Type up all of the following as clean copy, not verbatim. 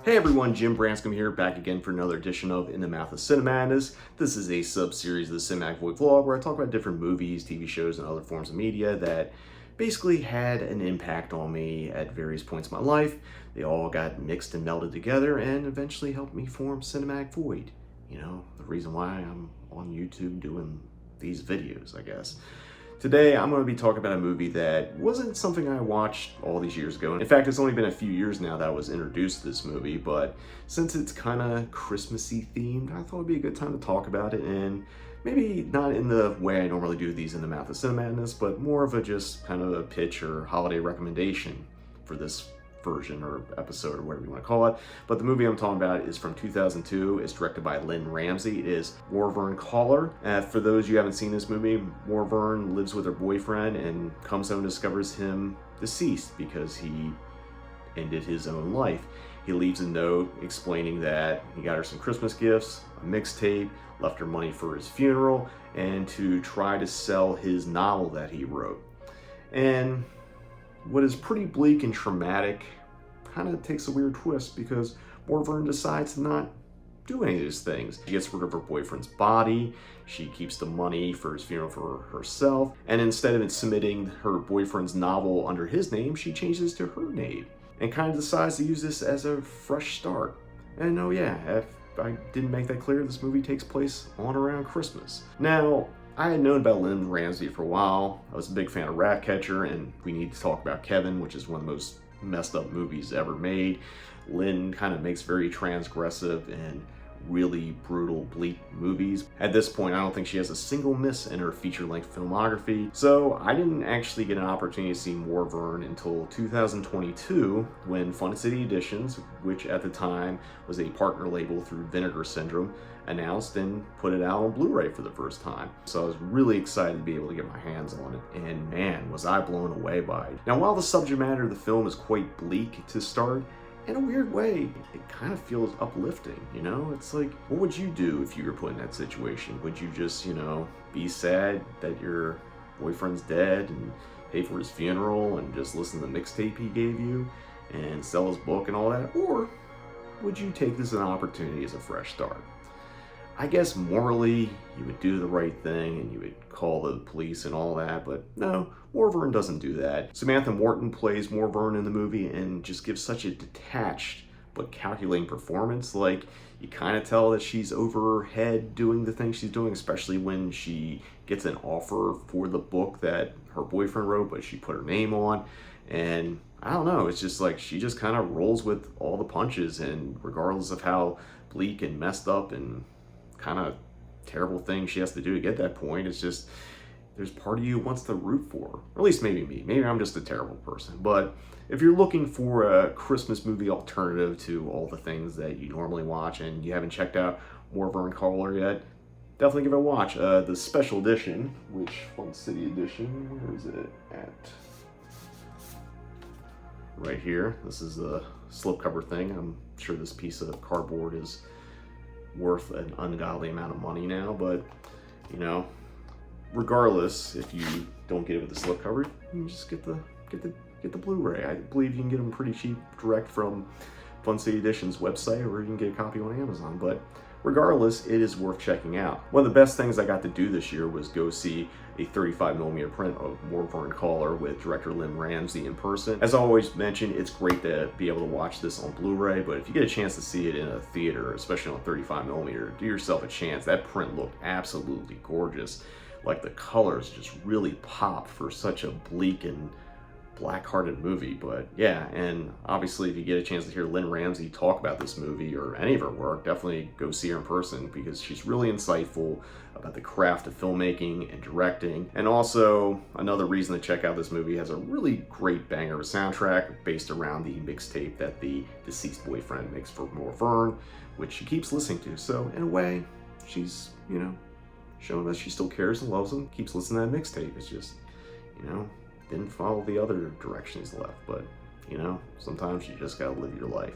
Hey everyone, Jim Branscombe here, back again for another edition of In the Mouth of Cinemadness. This is a sub-series of the Cinematic Void vlog where I talk about different movies, TV shows, and other forms of media that basically had an impact on me at various points in my life. They all got mixed and melded together and eventually helped me form Cinematic Void. You know, the reason why I'm on YouTube doing these videos, I guess. Today, I'm going to be talking about a movie that wasn't something I watched all these years ago. In fact, it's only been a few years now that I was introduced to this movie, but since it's kind of Christmassy themed, I thought it'd be a good time to talk about it, and maybe not in the way I normally do these in the Mouth of Cinemadness, but more of a just kind of a pitch or holiday recommendation for this version or episode or whatever you want to call it. But the movie I'm talking about is from 2002. It's directed by Lynne Ramsay. It is MORVERN CALLAR. For those you haven't seen this movie, MORVERN lives with her boyfriend and comes home and discovers him deceased because he ended his own life. He leaves a note explaining that he got her some Christmas gifts, a mixtape, left her money for his funeral, and to try to sell his novel that he wrote. And what is pretty bleak and traumatic kind of takes a weird twist because MORVERN decides to not do any of these things. She gets rid of her boyfriend's body, she keeps the money for his funeral for herself, and instead of submitting her boyfriend's novel under his name, she changes to her name and kind of decides to use this as a fresh start. And oh yeah, if I didn't make that clear, this movie takes place on around Christmas. Now, I had known about Lynne Ramsay for a while. I was a big fan of Ratcatcher, and we need to talk about Kevin, which is one of the most messed up movies ever made. Lynne kind of makes very transgressive and really brutal, bleak movies. At this point, I don't think she has a single miss in her feature-length filmography, so I didn't actually get an opportunity to see MORVERN until 2022 when Fun City Editions, which at the time was a partner label through Vinegar Syndrome, announced and put it out on Blu-ray for the first time. So I was really excited to be able to get my hands on it, and man, was I blown away by it. Now, while the subject matter of the film is quite bleak to start, in a weird way, it kind of feels uplifting, you know? It's like, what would you do if you were put in that situation? Would you just, be sad that your boyfriend's dead and pay for his funeral and just listen to the mixtape he gave you and sell his book and all that? Or would you take this as an opportunity as a fresh start? I guess morally, you would do the right thing and you would call the police and all that, but no, MORVERN doesn't do that. Samantha Morton plays MORVERN in the movie and just gives such a detached but calculating performance. Like, you kind of tell that she's over her head doing the things she's doing, especially when she gets an offer for the book that her boyfriend wrote, but she put her name on. And I don't know, it's just like she just kind of rolls with all the punches, and regardless of how bleak and messed up and kind of terrible thing she has to do to get that point, it's just there's part of you wants to root for her. Or at least maybe I'm just a terrible person. But if you're looking for a Christmas movie alternative to all the things that you normally watch and you haven't checked out MORVERN CALLAR yet, definitely give it a watch. The special edition, which Fun City Edition, where is it at? Right here. This is the slipcover thing. I'm sure this piece of cardboard is worth an ungodly amount of money now, but regardless, if you don't get it with the slipcover, you can just get the Blu-ray. I believe you can get them pretty cheap direct from Fun City Edition's website, or you can get a copy on Amazon. But regardless, it is worth checking out. One of the best things I got to do this year was go see a 35mm print of MORVERN CALLAR with director Lynne Ramsay in person. As I always mention, it's great to be able to watch this on Blu-ray, but if you get a chance to see it in a theater, especially on 35mm, do yourself a chance. That print looked absolutely gorgeous. Like, the colors just really popped for such a bleak and black-hearted movie. But yeah, and obviously if you get a chance to hear Lynne Ramsay talk about this movie or any of her work, definitely go see her in person because she's really insightful about the craft of filmmaking and directing. And also, another reason to check out this movie, has a really great banger of a soundtrack based around the mixtape that the deceased boyfriend makes for MORVERN, which she keeps listening to. So in a way, she's, showing that she still cares and loves him, keeps listening to that mixtape. It's just, didn't follow the other directions left. But You know, sometimes you just gotta live your life.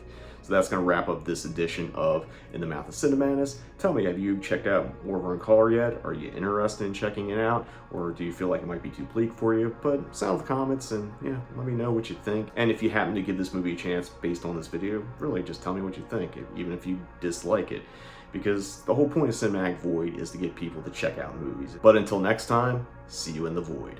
So that's going to wrap up this edition of In the Mouth of Cinemadness. Tell me, have you checked out MOVERN CALLAR yet? Are you interested in checking it out? Or do you feel like it might be too bleak for you? But sound the comments and yeah, let me know what you think. And if you happen to give this movie a chance based on this video, really just tell me what you think, even if you dislike it. Because the whole point of Cinematic Void is to get people to check out movies. But until next time, see you in the void.